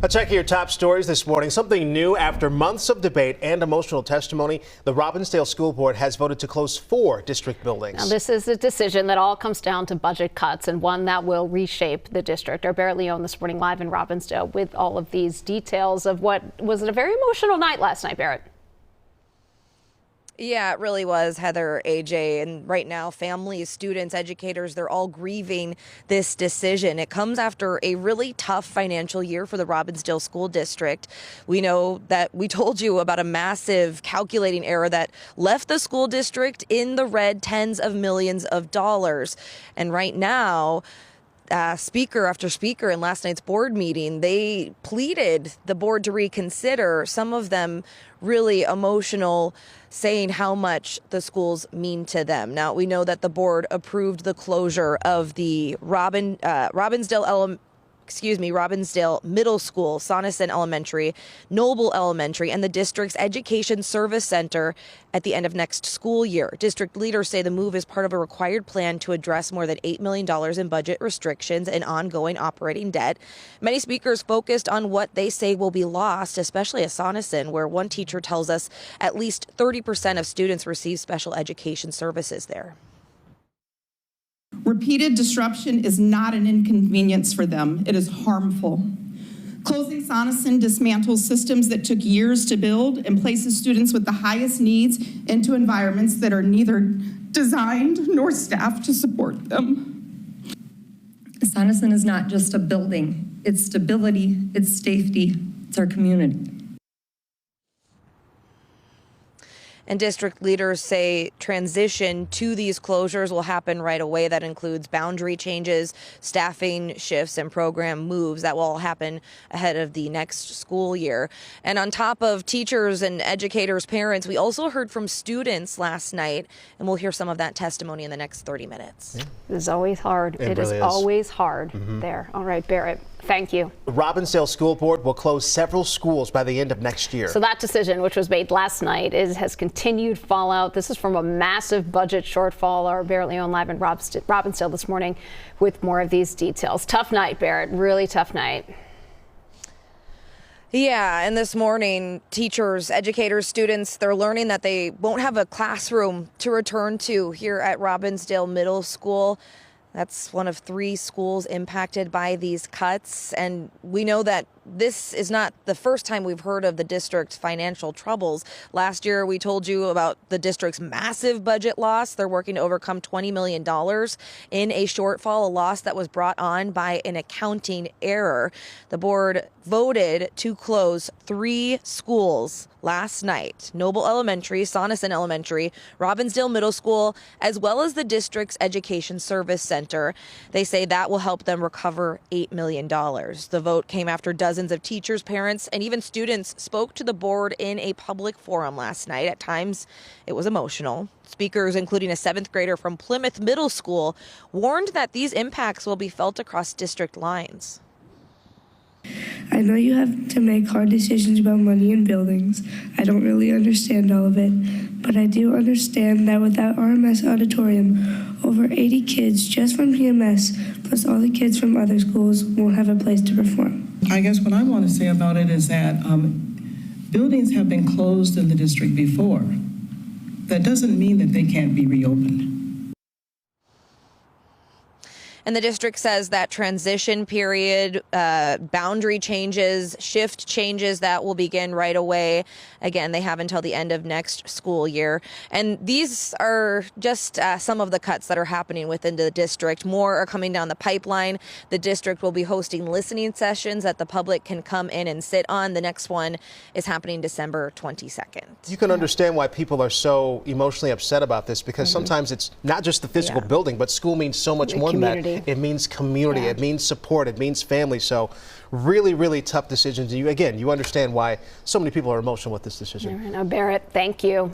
A check of your top stories this morning. Something new after months of debate and emotional testimony. The Robbinsdale School Board has voted to close 4 district buildings. Now, this is a decision that all comes down to budget cuts and one that will reshape the district. Our Barrett Leone this morning live in Robbinsdale with all of these details of what was a very emotional night last night, Barrett. Yeah, it really was, Heather, AJ. And right now, families, students, educators, they're all grieving this decision. It comes after a really tough financial year for the Robbinsdale School District. We know that we told you about a massive calculating error that left the school district in the red tens of millions of dollars. And right now, speaker after speaker in last night's board meeting, they pleaded the board to reconsider, some of them really emotional, saying how much the schools mean to them. Now, we know that the board approved the closure of the Robbinsdale Middle School, Sonneson Elementary, Noble Elementary, and the district's Education Service Center at the end of next school year. District leaders say the move is part of a required plan to address more than $8 million in budget restrictions and ongoing operating debt. Many speakers focused on what they say will be lost, especially at Sonneson, where one teacher tells us at least 30% of students receive special education services there. Repeated disruption is not an inconvenience for them. It is harmful. Closing Sonneson dismantles systems that took years to build and places students with the highest needs into environments that are neither designed nor staffed to support them. Sonneson is not just a building. It's stability, it's safety, it's our community. And district leaders say transition to these closures will happen right away. That includes boundary changes, staffing shifts, and program moves that will all happen ahead of the next school year. And on top of teachers and educators, parents, we also heard from students last night, and we'll hear some of that testimony in the next 30 minutes. It is always hard. It is always hard there. All right, Barrett, thank you. The Robbinsdale School Board will close several schools by the end of next year. So that decision, which was made last night, has continued fallout. This is from a massive budget shortfall. Our Barrett Leone live in Robbinsdale this morning with more of these details. Tough night, Barrett. Really tough night. Yeah, and this morning, teachers, educators, students, they're learning that they won't have a classroom to return to here at Robbinsdale Middle School. That's one of 3 schools impacted by these cuts. And we know that this is not the first time we've heard of the district's financial troubles. Last year, we told you about the district's massive budget loss. They're working to overcome $20 million in a shortfall, a loss that was brought on by an accounting error. The board voted to close 3 schools last night: Noble Elementary, Sonneson Elementary, Robbinsdale Middle School, as well as the district's Education Service Center. They say that will help them recover $8 million. The vote came after dozens of teachers, parents, and even students spoke to the board in a public forum last night. At times, it was emotional. Speakers, including a 7th grader from Plymouth Middle School, warned that these impacts will be felt across district lines. I know you have to make hard decisions about money and buildings. I don't really understand all of it, but I do understand that without RMS Auditorium, over 80 kids just from PMS, plus all the kids from other schools, won't have a place to perform. I guess what I want to say about it is that buildings have been closed in the district before. That doesn't mean that they can't be reopened. And the district says that transition period, boundary changes, shift changes, that will begin right away. Again, they have until the end of next school year. And these are just some of the cuts that are happening within the district. More are coming down the pipeline. The district will be hosting listening sessions that the public can come in and sit on. The next one is happening December 22nd. You can understand why people are so emotionally upset about this, because sometimes it's not just the physical building, but school means so much more than that. It means community, it means support, it means family. So really, really tough decisions. You understand why so many people are emotional with this decision. All right, now, Barrett, thank you.